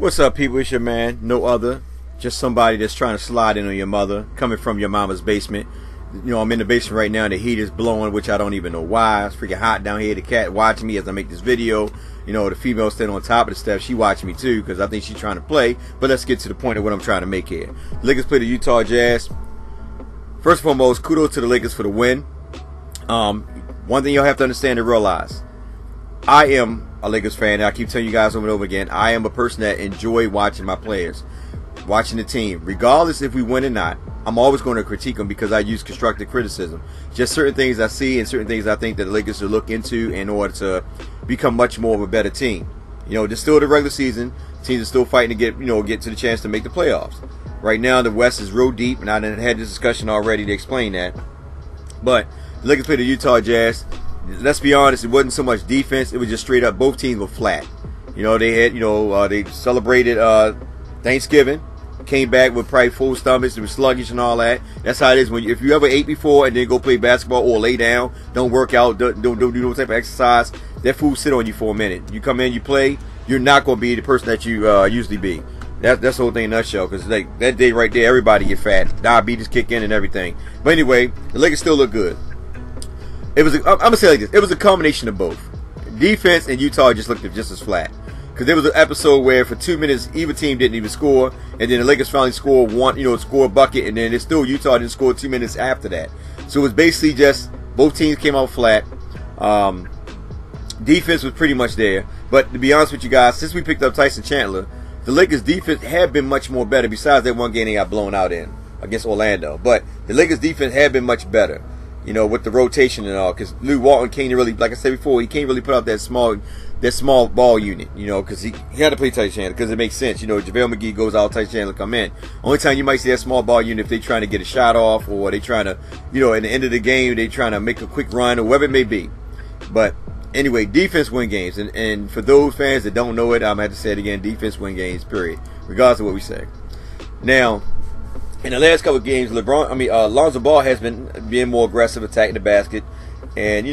What's up, people? It's your man, no other, just somebody that's trying to slide in on your mother, coming from your mama's basement. You know, I'm in the basement right now, and the heat is blowing, which I don't even know why. It's freaking hot down here. The cat watching me as I make this video. You know, the female standing on top of the steps, she watching me too, because I think she's trying to play. But let's get to the point of what I'm trying to make here. The Lakers play the Utah Jazz. First and foremost, kudos to the Lakers for the win. One thing you'll have to understand and realize, I am a Lakers fan, and I keep telling you guys over and over again, I am a person that enjoy watching my players, watching the team. Regardless if we win or not, I'm always going to critique them because I use constructive criticism. Just certain things I see and certain things I think that the Lakers should look into in order to become much more of a better team. You know, there's still the regular season. Teams are still fighting to get to the chance to make the playoffs. Right now, the West is real deep, and I had this discussion already to explain that. But the Lakers play the Utah Jazz. Let's be honest, it wasn't so much defense. It was just straight up. Both teams were flat. You know, they had, they celebrated Thanksgiving, came back with probably full stomachs. It was sluggish and all that. That's how it is. If you ever ate before and then go play basketball or lay down, don't work out, don't do no type of exercise, that food sit on you for a minute. You come in, you play, you're not going to be the person that you usually be. That's the whole thing in a nutshell. Because like that day right there, everybody get fat, diabetes kick in and everything. But anyway, the Lakers still look good. I'm gonna say it like this: it was a combination of both. Defense and Utah just looked just as flat. Because there was an episode where for 2 minutes either team didn't even score, and then the Lakers finally scored score a bucket, and then it's still Utah didn't score 2 minutes after that. So it was basically just both teams came out flat. Defense was pretty much there, but to be honest with you guys, since we picked up Tyson Chandler, the Lakers defense had been much more better. Besides that one game they got blown out in against Orlando, but the Lakers defense had been much better. You know, with the rotation and all, because Lew Walton can't really, like I said before, he can't really put out that small ball unit, because he had to play Tyson Chandler, because it makes sense. JaVale McGee goes out, Tyson Chandler come in. Only time you might see that small ball unit if they trying to get a shot off, or they trying to, at the end of the game, they trying to make a quick run, or whatever it may be. But anyway, defense win games, and for those fans that don't know it, I'm going to have to say it again, defense win games, period, regardless of what we say. Now, in the last couple of games, Lonzo Ball has been being more aggressive, attacking the basket, and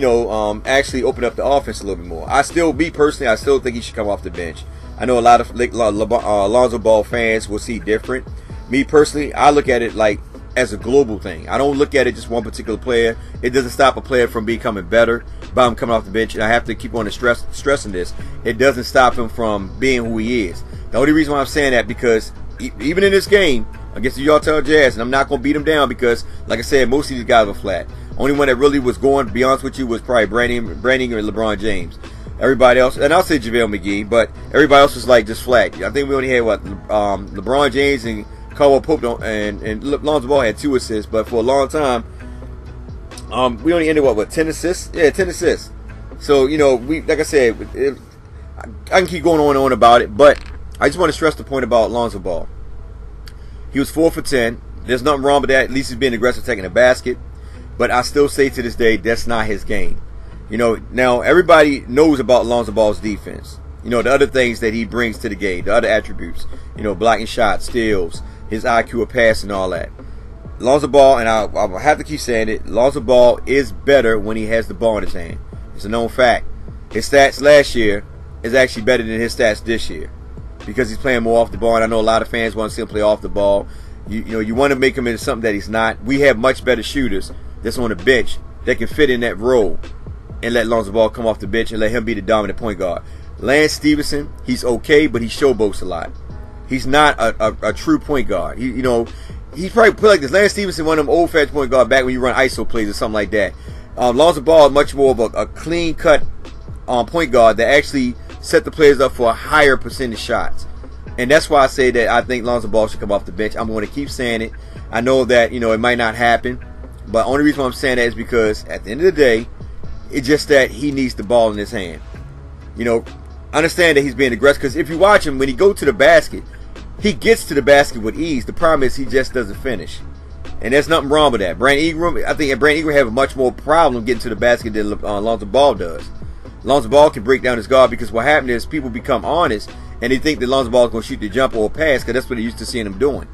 actually open up the offense a little bit more. I still think he should come off the bench. I know a lot of Lonzo Ball fans will see different. Me personally, I look at it like as a global thing. I don't look at it just one particular player. It doesn't stop a player from becoming better by him coming off the bench. And I have to keep on stressing this. It doesn't stop him from being who he is. The only reason why I'm saying that because even in this game against the Utah Jazz, and I'm not going to beat them down because, like I said, most of these guys were flat. Only one that really was going, to be honest with you, was probably Brandon or LeBron James. Everybody else, and I'll say JaVale McGee, but everybody else was like just flat. I think we only had LeBron James and Caldwell Pope and Lonzo Ball had 2 assists, but for a long time, we only ended with 10 assists? Yeah, 10 assists. So, like I said, I can keep going on and on about it, but I just want to stress the point about Lonzo Ball. He was 4 for 10. There's nothing wrong with that. At least he's being aggressive taking the basket. But I still say to this day, that's not his game. Now everybody knows about Lonzo Ball's defense. The other things that he brings to the game, the other attributes. Blocking shots, steals, his IQ of pass and all that. Lonzo Ball, and I'll have to keep saying it, Lonzo Ball is better when he has the ball in his hand. It's a known fact. His stats last year is actually better than his stats this year, because he's playing more off the ball, and I know a lot of fans want to see him play off the ball. You want to make him into something that he's not. We have much better shooters that's on the bench that can fit in that role and let Lonzo Ball come off the bench and let him be the dominant point guard. Lance Stevenson, he's okay, but he showboats a lot. He's not a true point guard. He's probably put like this. Lance Stevenson, one of them old-fashioned point guard back when you run ISO plays or something like that. Lonzo Ball is much more of a clean-cut point guard that actually set the players up for a higher percentage shots. And that's why I say that I think Lonzo Ball should come off the bench. I'm going to keep saying it. I know that, it might not happen. But the only reason why I'm saying that is because at the end of the day, it's just that he needs the ball in his hand. Understand that he's being aggressive. Because if you watch him, when he goes to the basket, he gets to the basket with ease. The problem is he just doesn't finish. And there's nothing wrong with that. I think Brandon Ingram have a much more problem getting to the basket than Lonzo Ball does. Lonzo Ball can break down his guard because what happened is people become honest and they think that Lonzo Ball is going to shoot the jumper or pass because that's what they're used to seeing him doing.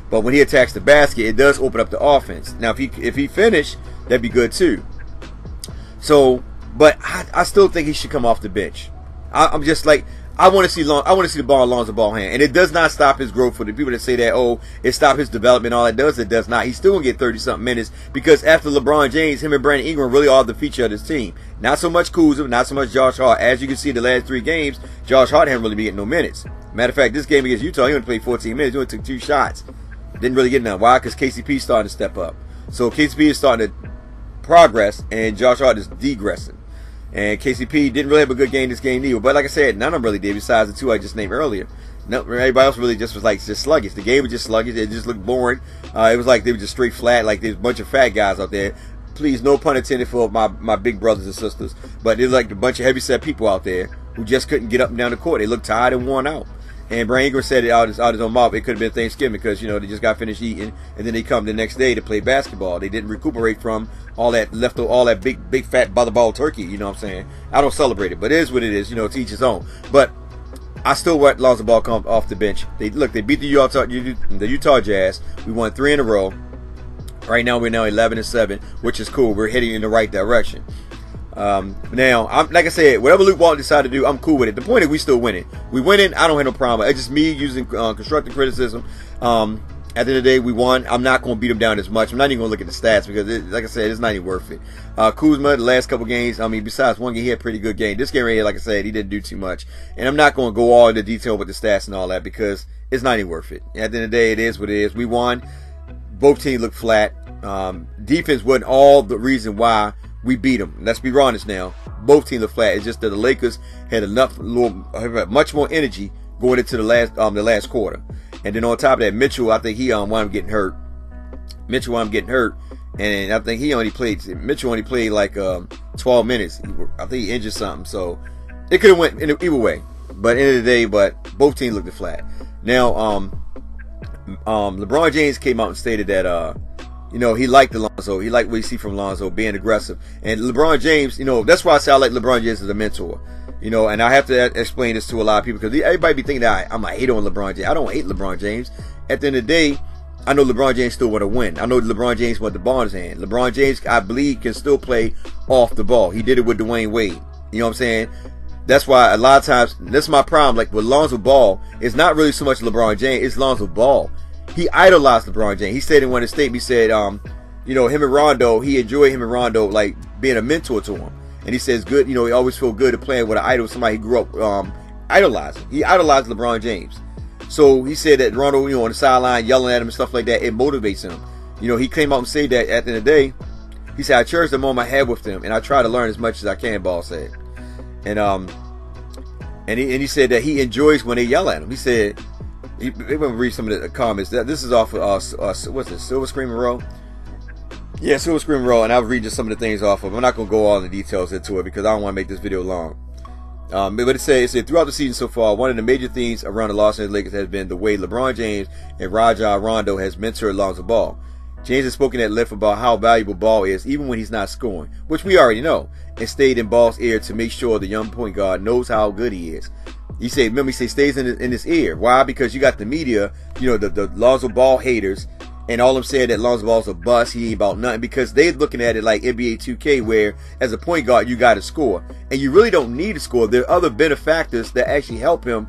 But when he attacks the basket, it does open up the offense. Now, if he finished, that'd be good too. So, but I still think he should come off the bench. I'm just like, I want to see the ball in Lonzo Ball hand, and it does not stop his growth. For the people that say that, oh, it stopped his development, all it does not. He's still gonna get 30-something minutes because after LeBron James, him and Brandon Ingram really are the feature of this team. Not so much Kuzma, not so much Josh Hart. As you can see, the last 3 games, Josh Hart hasn't really been getting no minutes. Matter of fact, this game against Utah, he only played 14 minutes. He only took 2 shots. Didn't really get none. Why? Because KCP starting to step up. So KCP is starting to progress, and Josh Hart is degressing. And KCP didn't really have a good game this game either. But like I said, none of them really did besides the 2 I just named earlier. No, everybody else really just was like just sluggish. The game was just sluggish. It just looked boring. It was like they were just straight flat. Like there's a bunch of fat guys out there. Please, no pun intended for my big brothers and sisters. But there's like a bunch of heavy-set people out there who just couldn't get up and down the court. They looked tired and worn out. And Brandon Ingram said it out his own mouth. It could have been Thanksgiving because, they just got finished eating, and then they come the next day to play basketball. They didn't recuperate from all that big fat butterball turkey. You know what I'm saying? I don't celebrate it, but it is what it is. To each his own. But I still want Lonzo Ball come off the bench. They beat the Utah Jazz. We won 3 in a row. Right now we're 11-7, which is cool. We're heading in the right direction. Now, like I said, whatever Luke Walton decided to do, I'm cool with it. The point is we still winning. We winning. I don't have no problem. It's just me using constructive criticism. At the end of the day, we won. I'm not going to beat them down as much. I'm not even going to look at the stats because, like I said, it's not even worth it. Kuzma, the last couple games, besides one game, he had a pretty good game. This game right here, like I said, he didn't do too much. And I'm not going to go all into detail with the stats and all that because it's not even worth it. At the end of the day, it is what it is. We won. Both teams look flat. Defense wasn't all the reason why we beat them. Let's be honest now. Both teams look flat. It's just that the Lakers had much more energy going into the last quarter. And then on top of that, Mitchell, I think he wound up getting hurt. And I think Mitchell only played like 12 minutes. I think he injured something. So it could have went either way. But at the end of the day, both teams looked flat. Now, LeBron James came out and stated that he liked Lonzo. He liked what he see from Lonzo, being aggressive. And LeBron James, that's why I say I like LeBron James as a mentor. And I have to explain this to a lot of people because everybody be thinking that I'm a hater on LeBron James. I don't hate LeBron James. At the end of the day, I know LeBron James still want to win. I know LeBron James want the ball in his hand. LeBron James, I believe, can still play off the ball. He did it with Dwayne Wade. You know what I'm saying? That's why a lot of times, that's my problem. Like with Lonzo Ball, it's not really so much LeBron James, it's Lonzo Ball. He idolized LeBron James. He said in one of his statements, he said, him and Rondo, he enjoyed him and Rondo like being a mentor to him. And he says, good, he always feel good to playing with an idol, somebody he grew up idolizing. He idolized LeBron James. So he said that Rondo, on the sideline yelling at him and stuff like that, it motivates him. He came out and said that at the end of the day, he said, I cherish the moment I had with them, and I try to learn as much as I can, Ball said. And he said that he enjoys when they yell at him. He said, we're going to read some of the comments. This is off of, what's this, Silver Screen Row? Yeah, Silver Screen Row, and I'll read just some of the things off of. I'm not going to go all the details into it because I don't want to make this video long. But it said throughout the season so far, one of the major themes around the Los Angeles Lakers has been the way LeBron James and Rajon Rondo has mentored Lonzo Ball. James has spoken at length about how valuable Ball is, even when he's not scoring, which we already know, and stayed in Ball's ear to make sure the young point guard knows how good he is. He said, remember, he said stays in his ear. Why? Because you got the media, the Lonzo Ball haters, and all of them said that Lonzo Ball's a bust, he ain't about nothing, because they're looking at it like NBA 2K, where as a point guard you got to score, and you really don't need to score. There are other benefactors that actually help him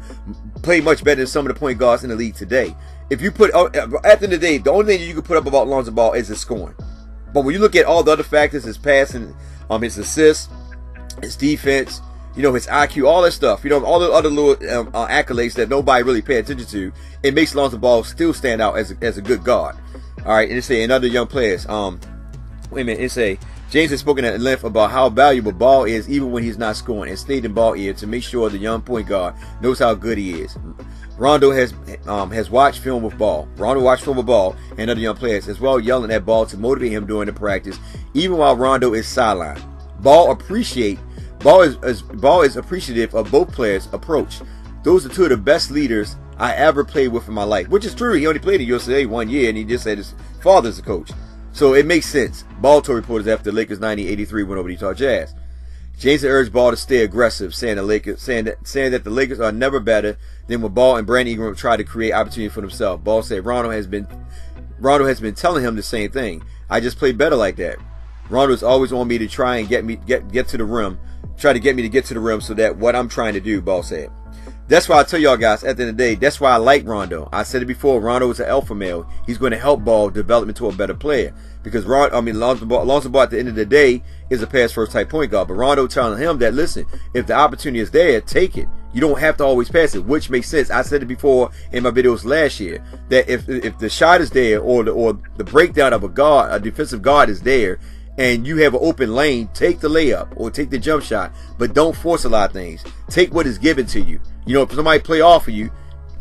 play much better than some of the point guards in the league today. If you put, at the end of the day, the only thing you can put up about Lonzo Ball is his scoring. But when you look at all the other factors, his passing, his assists, his defense, his IQ, all that stuff, all the other little accolades that nobody really pay attention to, it makes Lonzo Ball still stand out as a good guard. All right, and it say another young players. Wait a minute, it say James has spoken at length about how valuable Ball is even when he's not scoring, and stayed in Ball ear to make sure the young point guard knows how good he is. Rondo has watched film with Ball. Rondo watched film with Ball and other young players as well, yelling at Ball to motivate him during the practice, even while Rondo is sidelined. Ball is appreciative of both players' approach. Those are two of the best leaders I ever played with in my life, which is true. He only played at USA 1 year, and he just said his father's a coach. So it makes sense. Ball told reporters after the Lakers 1983 went over to Utah Jazz. James urged Ball to stay aggressive, saying that the Lakers are never better than when Ball and Brandon Ingram try to create opportunity for themselves. Ball said Rondo has been telling him the same thing. I just play better like that. Rondo's always on me to try and get to the rim, try to get me to get to the rim so that what I'm trying to do, Ball said. That's why I tell y'all guys, at the end of the day, that's why I like Rondo. I said it before, Rondo is an alpha male. He's going to help Ball develop into a better player. Because Lonzo Ball at the end of the day is a pass first type point guard. But Rondo telling him that, listen, if the opportunity is there, take it. You don't have to always pass it, which makes sense. I said it before in my videos last year, that if the shot is there, or the breakdown of a defensive guard is there, and you have an open lane, take the layup or take the jump shot, but don't force a lot of things. Take what is given to you. You know, if somebody play off of you,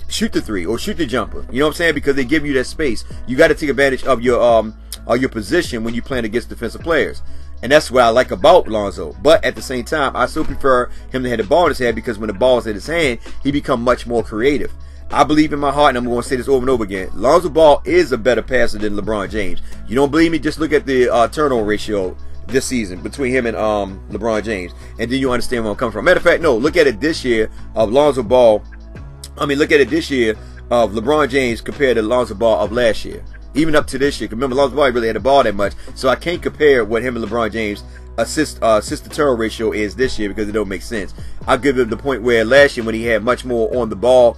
shoot the three or shoot the jumper. You know what I'm saying? Because they give you that space. You got to take advantage of your position when you're playing against defensive players. And that's what I like about Lonzo. But at the same time, I still prefer him to have the ball in his hand, because when the ball is in his hand, he becomes much more creative. I believe in my heart, and I'm going to say this over and over again, Lonzo Ball is a better passer than LeBron James. You don't believe me? Just look at the turnover ratio this season between him and LeBron James, and then you understand where I'm coming from. Matter of fact, no, look at it this year of Lonzo Ball. Look at it this year of LeBron James compared to Lonzo Ball of last year. Even up to this year. Remember, Lonzo Ball really had the ball that much, so I can't compare what him and LeBron James assist to turnover ratio is this year, because it don't make sense. I'll give him the point where last year when he had much more on the ball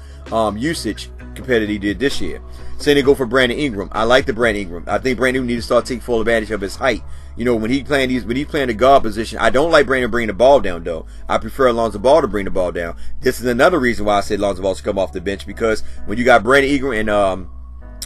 usage compared to he did this year. Same thing go for Brandon Ingram. I like the Brandon Ingram. I think Brandon Ingram needs to start taking full advantage of his height. You know, when he's playing the guard position, I don't like Brandon bringing the ball down though. I prefer Lonzo Ball to bring the ball down. This is another reason why I said Lonzo Ball should come off the bench, because when you got Brandon Ingram and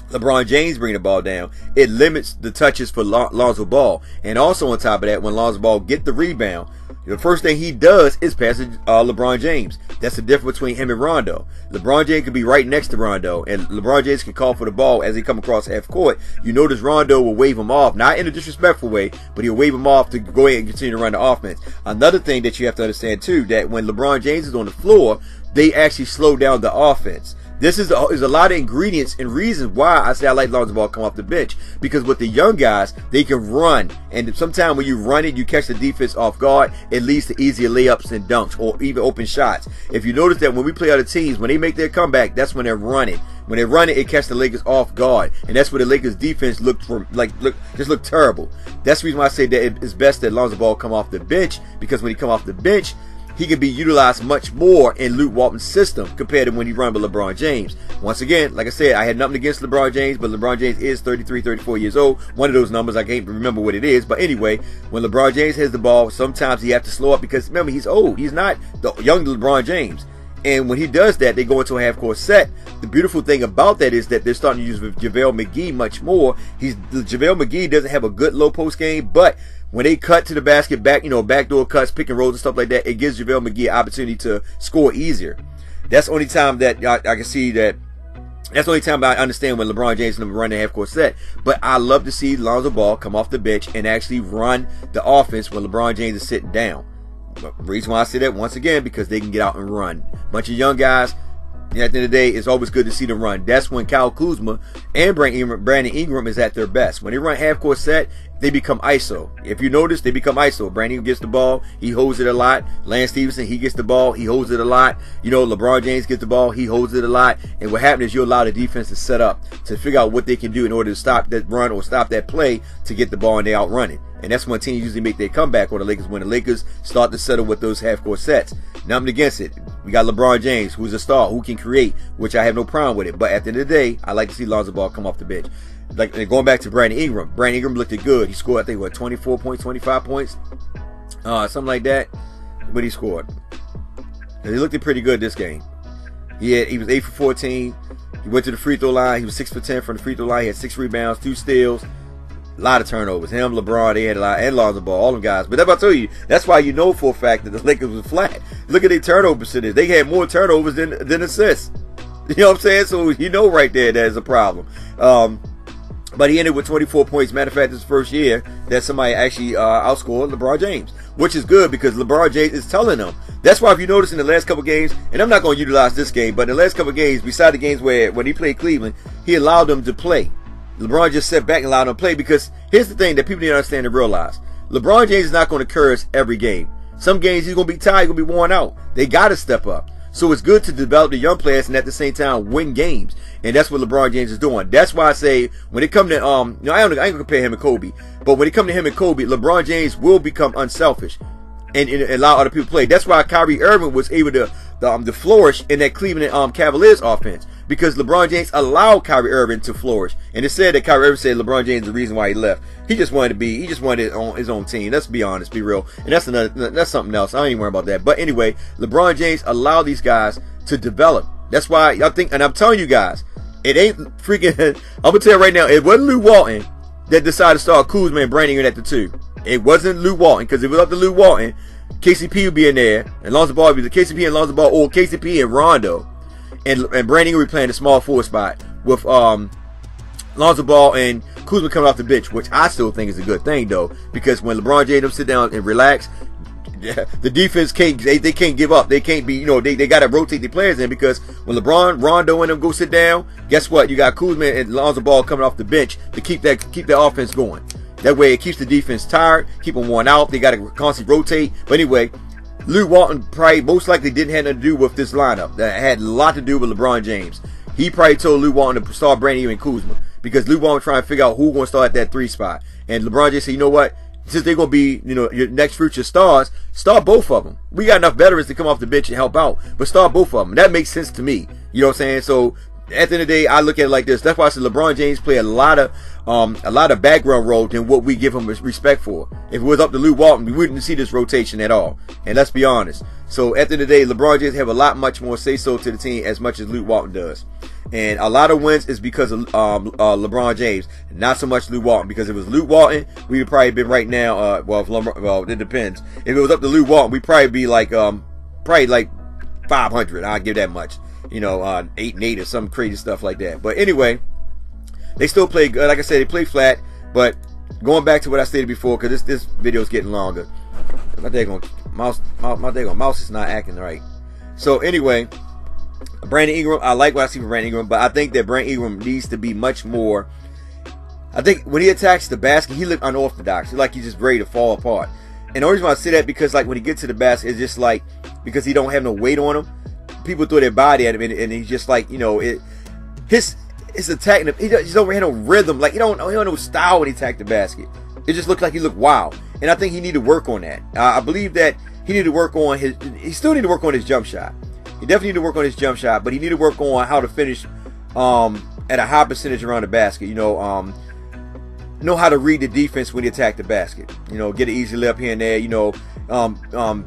LeBron James bringing the ball down, it limits the touches for Lonzo Ball. And also on top of that, when Lonzo Ball get the rebound, the first thing he does is pass it LeBron James. That's the difference between him and Rondo. LeBron James can be right next to Rondo, and LeBron James can call for the ball as he come across half court. You notice Rondo will wave him off, not in a disrespectful way, but he'll wave him off to go ahead and continue to run the offense. Another thing that you have to understand too, that when LeBron James is on the floor, they actually slow down the offense. This is a lot of ingredients and reasons why I say I like Lonzo Ball come off the bench, because with the young guys, they can run, and sometimes when you run it, you catch the defense off guard. It leads to easier layups and dunks, or even open shots. If you notice that when we play other teams, when they make their comeback, that's when they're running. When they run it, it catches the Lakers off guard, and that's where the Lakers defense looked terrible. That's the reason why I say that it's best that Lonzo Ball come off the bench, because when he come off the bench, he can be utilized much more in Luke Walton's system compared to when he run with LeBron James. Once again, like I said, I had nothing against LeBron James, but LeBron James is 33, 34 years old. One of those numbers, I can't remember what it is. But anyway, when LeBron James has the ball, sometimes he has to slow up, because remember, he's old. He's not the young LeBron James. And when he does that, they go into a half-court set. The beautiful thing about that is that they're starting to use JaVale McGee much more. JaVale McGee doesn't have a good low-post game, but when they cut to the basket, backdoor cuts, pick and rolls and stuff like that, it gives JaVale McGee an opportunity to score easier. That's the only time that I can see that. That's the only time I understand when LeBron James is running a half-court set. But I love to see Lonzo Ball come off the bench and actually run the offense when LeBron James is sitting down. The reason why I say that, once again, because they can get out and run. Bunch of young guys. At the end of the day, it's always good to see them run. That's when Kyle Kuzma and Brandon Ingram is at their best. When they run half-court set, they become ISO. If you notice, they become ISO. Brandon gets the ball, he holds it a lot. Lance Stevenson, he gets the ball, he holds it a lot. You know, LeBron James gets the ball, he holds it a lot. And what happens is you allow the defense to set up to figure out what they can do in order to stop that run or stop that play to get the ball, and they outrun it. And that's when teams usually make their comeback, or the Lakers, when the Lakers start to settle with those half-court sets. Nothing against it. We got LeBron James, who's a star, who can create, which I have no problem with it. But at the end of the day, I like to see Lonzo Ball come off the bench. Like, going back to Brandon Ingram. Brandon Ingram looked good. He scored, I think, what, 24 points, 25 points? Something like that. But he scored. And he looked pretty good this game. He was 8 for 14. He went to the free throw line. He was 6 for 10 from the free throw line. He had 6 rebounds, 2 steals. A lot of turnovers. Him, LeBron, they had a lot, and Lonzo Ball, all them guys. But that's what I tell you. That's why you know for a fact that the Lakers was flat. Look at their turnover percentage. They had more turnovers than assists. You know what I'm saying? So you know right there there's a problem. But he ended with 24 points. Matter of fact, this first year that somebody actually outscored LeBron James, which is good because LeBron James is telling them. That's why if you notice in the last couple games, and I'm not going to utilize this game, but in the last couple games, beside the games where when he played Cleveland, he allowed them to play. LeBron just sat back and allowed them to play, because here's the thing that people need to understand and realize. LeBron James is not going to curse every game. Some games he's going to be tired, he's going to be worn out. They got to step up. So it's good to develop the young players and at the same time win games. And that's what LeBron James is doing. That's why I say when it comes to, I ain't going to compare him and Kobe, but when it comes to him and Kobe, LeBron James will become unselfish and allow other people to play. That's why Kyrie Irving was able to the flourish in that Cleveland Cavaliers offense, because LeBron James allowed Kyrie Irving to flourish. And it said that Kyrie Irving said LeBron James is the reason why he left. He just wanted it on his own team. Let's be honest, be real. And that's something else. I ain't even worry about that. But anyway, LeBron James allowed these guys to develop. That's why I think, and I'm telling you guys, it ain't freaking, I'm gonna tell you right now, it wasn't Luke Walton that decided to start Kuzma and Brandon Ingram at the 2. It wasn't Luke Walton, because if it was up to Luke Walton, KCP would be in there, and Lonzo Ball would be the KCP and Lonzo Ball, or KCP and Rondo, and Brandon Ingram would be playing the small forward spot with Lonzo Ball and Kuzma coming off the bench, which I still think is a good thing though, because when LeBron James sit down and relax, the defense can't, they can't give up. They can't be, they got to rotate the players in, because when LeBron, Rondo, and them go sit down, guess what? You got Kuzma and Lonzo Ball coming off the bench to keep that offense going. That way it keeps the defense tired, keep them worn out. They got to constantly rotate. But anyway, Luke Walton probably most likely didn't have nothing to do with this lineup. That had a lot to do with LeBron James. He probably told Luke Walton to start Brandon and Kuzma, because Luke Walton was trying to figure out who's going to start at that 3 spot. And LeBron James said, you know what? Since they're going to be, your next future stars, start both of them. We got enough veterans to come off the bench and help out, but start both of them. That makes sense to me. You know what I'm saying? So at the end of the day, I look at it like this. That's why I said LeBron James play a lot of background role than what we give him respect for. If it was up to Luke Walton, we wouldn't see this rotation at all. And let's be honest. So at the end of the day, LeBron James have a lot much more say so to the team as much as Luke Walton does. And a lot of wins is because of LeBron James, not so much Luke Walton. Because if it was Luke Walton, we would probably been right now. Well, it depends. If it was up to Luke Walton, we'd probably be like 500. I'll give that much. 8-8 or some crazy stuff like that. But anyway, they still play good. Like I said, they play flat. But going back to what I stated before, because this video is getting longer. My daggone mouse is not acting right. So anyway, Brandon Ingram, I like what I see from Brandon Ingram, but I think that Brandon Ingram needs to be much more. I think when he attacks the basket, he look unorthodox. He like he's just ready to fall apart. And the only reason why I say that, because like when he gets to the basket, it's just like, because he don't have no weight on him, people throw their body at him, and he's just like, his attacking him, he just don't have no rhythm. Like he don't no style when he attack the basket. It just looks like he look wild. And I think he need to work on that. I believe that he need to work on he still need to work on his jump shot. He definitely need to work on his jump shot, but he need to work on how to finish at a high percentage around the basket. Know how to read the defense when he attack the basket. Get an easy layup here and there.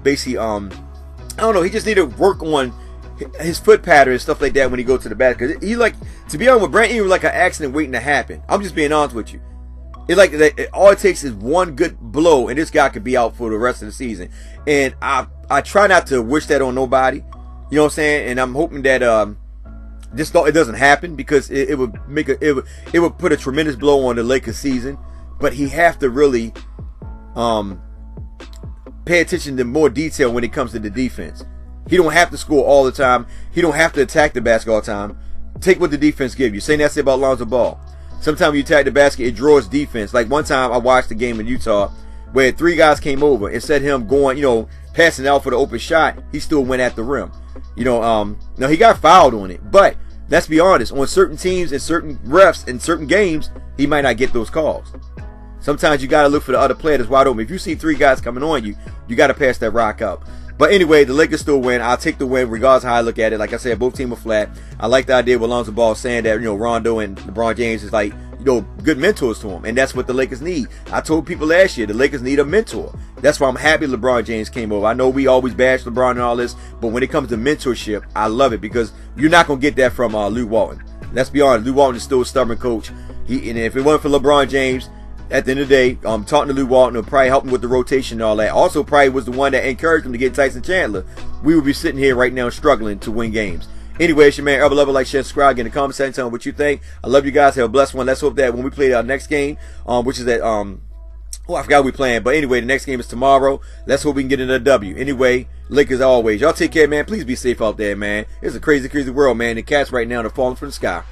Basically, I don't know. He just need to work on his foot pattern and stuff like that when he goes to the basket. He like, to be honest with Brandon Ingram, like an accident waiting to happen. I'm just being honest with you. It's like all it takes is one good blow, and this guy could be out for the rest of the season. And I try not to wish that on nobody. You know what I'm saying? And I'm hoping that it doesn't happen, because it would put a tremendous blow on the Lakers season. But he have to really pay attention to more detail when it comes to the defense. He don't have to score all the time. He don't have to attack the basket all the time. Take what the defense give you. Same that I say about Lonzo Ball. Sometimes you attack the basket, it draws defense. Like one time I watched a game in Utah where 3 guys came over. Instead of him going, passing out for the open shot, he still went at the rim. Now he got fouled on it, but let's be honest, on certain teams and certain refs in certain games, he might not get those calls. Sometimes you got to look for the other player that's wide open. If you see 3 guys coming on you, you got to pass that rock out. But anyway, the Lakers still win. I'll take the win regardless of how I look at it. Like I said, both teams are flat. I like the idea with Lonzo Ball saying that, Rondo and LeBron James is like, good mentors to him. And that's what the Lakers need. I told people last year, the Lakers need a mentor. That's why I'm happy LeBron James came over. I know we always bash LeBron and all this, but when it comes to mentorship, I love it, because you're not going to get that from Luke Walton. Let's be honest, Luke Walton is still a stubborn coach. And if it wasn't for LeBron James, at the end of the day, talking to Luke Walton will probably help him with the rotation and all that. Also, probably was the one that encouraged him to get Tyson Chandler. We would be sitting here right now struggling to win games. Anyway, it's your man, Love, like, share, subscribe, get in the comment section, tell me what you think. I love you guys. Have a blessed one. Let's hope that when we play our next game, which is at, I forgot we playing. But anyway, the next game is tomorrow. Let's hope we can get another W. Anyway, Lakers always. Y'all take care, man. Please be safe out there, man. It's a crazy, crazy world, man. The cats right now, they're falling from the sky.